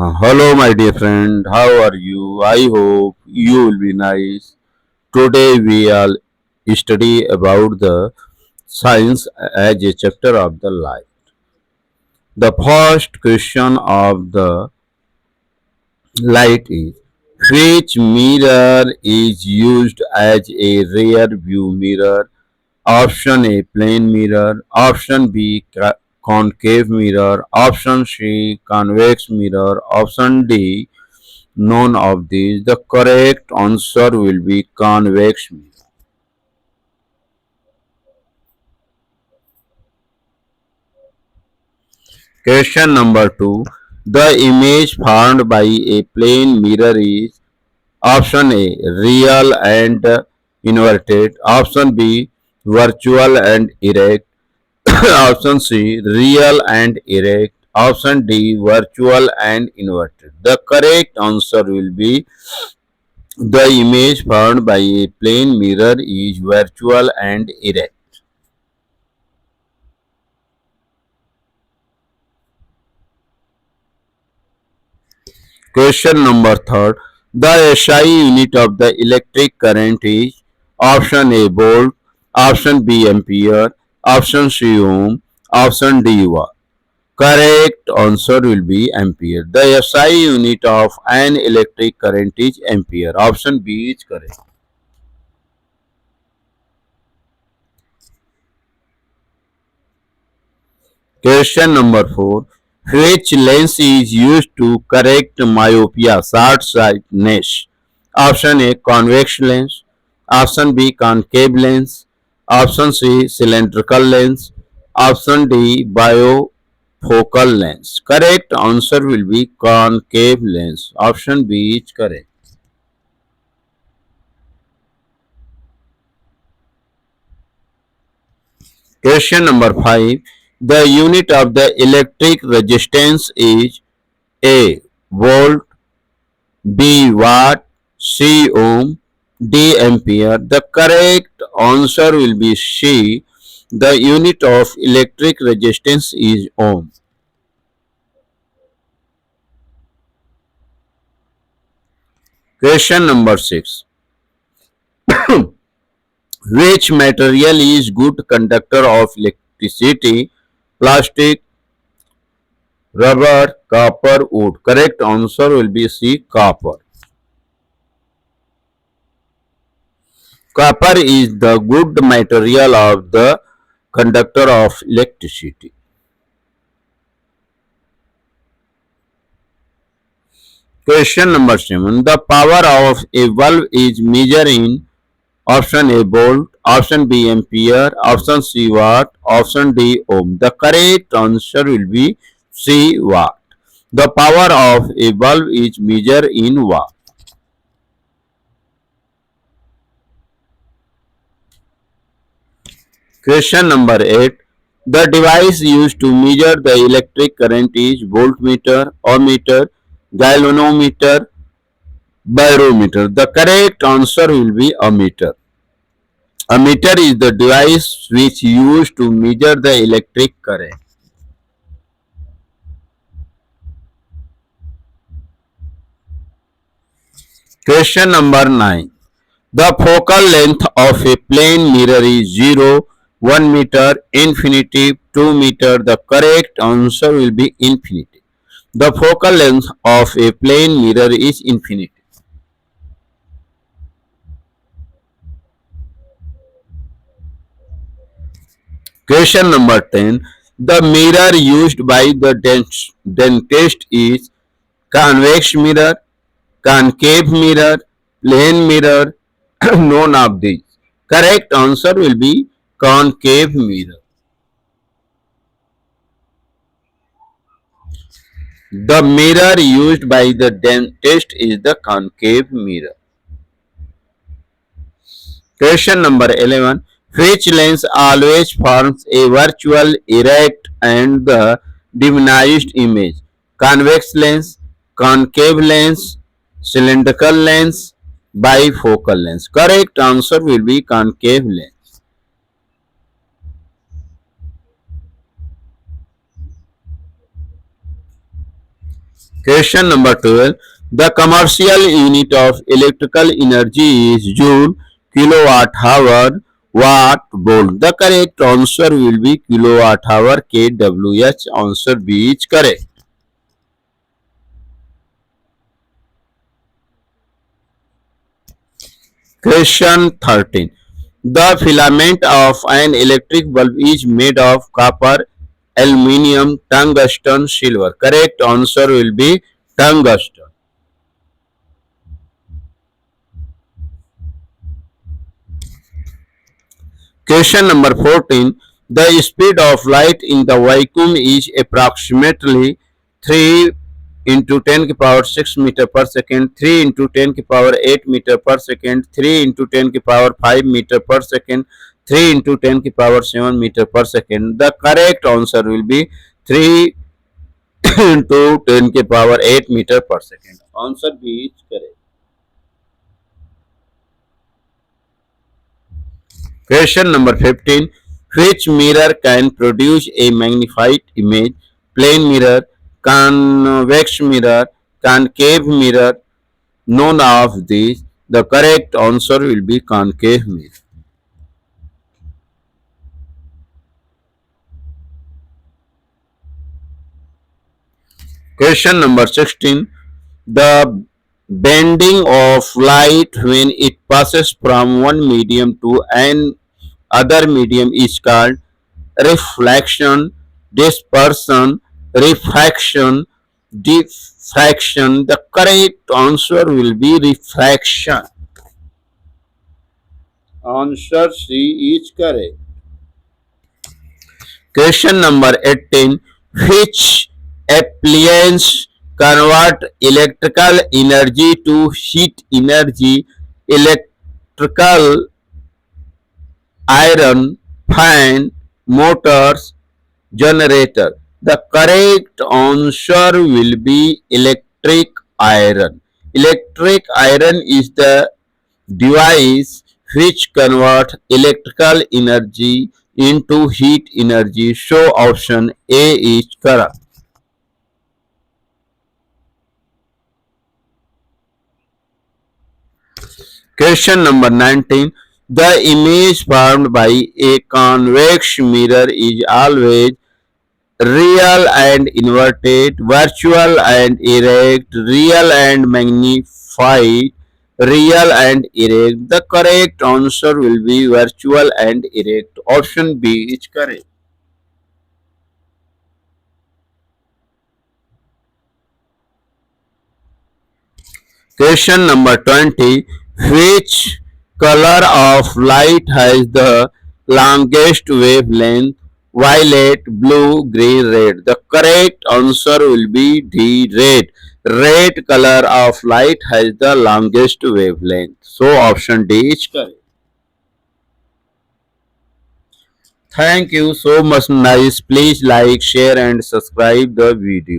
Hello, my dear friend. How are you? I hope you will be nice. Today we are study about the science as a chapter of the life. The first question of the light is which mirror is used as a rear view mirror? Option A plane mirror, option B concave mirror, option C convex mirror, option D none of these. The correct answer will be convex mirror. Question number 2. The image formed by a plane mirror is option A real and inverted, option B virtual and erect, option C real and erect, option D virtual and inverted. The correct answer will be the image formed by a plane mirror is virtual and erect. Question number third. The SI unit of the electric current is option A volt, option B ampere, option C ohm, option D watt. Correct answer will be ampere. The SI unit of an electric current is ampere. Option B is correct. Question number 4. Which lens is used to correct myopia, short-sightedness? Option A convex lens, option B concave lens, option C cylindrical lens, option D bifocal lens. Correct answer will be concave lens. Option B is correct. Question number 5. The unit of the electric resistance is A volt, B watt, C ohm, D ampere. The correct answer will be C. The unit of electric resistance is ohm. Question number 6. Which material is good conductor of electricity? Plastic, rubber, copper, wood. Correct answer will be C. Copper. Copper is the good material of the conductor of electricity. Question number 7. The power of a valve is measured in option A volt, option B ampere, option C watt, option D ohm. The correct answer will be C watt. The power of a valve is measured in watt. Question number 8. The device used to measure the electric current is voltmeter, ohmmeter, galvanometer, barometer. The correct answer will be ammeter. Ammeter is the device which used to measure the electric current. Question number 9. The focal length of a plane mirror is 0, 1 meter, infinity, 2 meter. The correct answer will be infinity. The focal length of a plane mirror is infinity. Question number 10. The mirror used by the dentist is convex mirror, concave mirror, plane mirror, none of these. Correct answer will be concave mirror. The mirror used by the dentist is the concave mirror. Question number 11. Which lens always forms a virtual erect and the diminished image? Convex lens, concave lens, cylindrical lens, bifocal lens. Correct answer will be concave lens. Question number 12. The commercial unit of electrical energy is joule, kilowatt hour, watt, volt. The correct answer will be kilowatt hour, kWh. Answer B is correct. Question 13. The filament of an electric bulb is made of copper, aluminium, tungsten, silver. Correct answer will be tungsten. Question number 14. The speed of light in the vacuum is approximately 3 into 10 to the power 6 meter per second, 3 into 10 to the power 8 meter per second, 3 into 10 to the power 5 meter per second, 3 into 10 to the power 7 meter per second. The correct answer will be 3 into 10 to the power 8 meter per second. Answer B is correct. Question number 15. Which mirror can produce a magnified image? Plane mirror, convex mirror, concave mirror. None of these. The correct answer will be concave mirror. Question number 16. The bending of light when it passes from one medium to an other medium is called reflection, dispersion, refraction, diffraction. The correct answer will be refraction. Answer C is correct. Question number 18. Which appliance convert electrical energy to heat energy? Electrical, iron, fan, motors, generator. The correct answer will be electric iron. Electric iron is the device which converts electrical energy into heat energy. So option A is correct. Question number 19. The image formed by a convex mirror is always real and inverted, virtual and erect, real and magnified, real and erect. The correct answer will be virtual and erect. Option B is correct. Question number 20. Which color of light has the longest wavelength? Violet, blue, green, red. The correct answer will be D, red. Red color of light has the longest wavelength. So option D is correct. Thank you so much, nice. Please like, share and subscribe the video.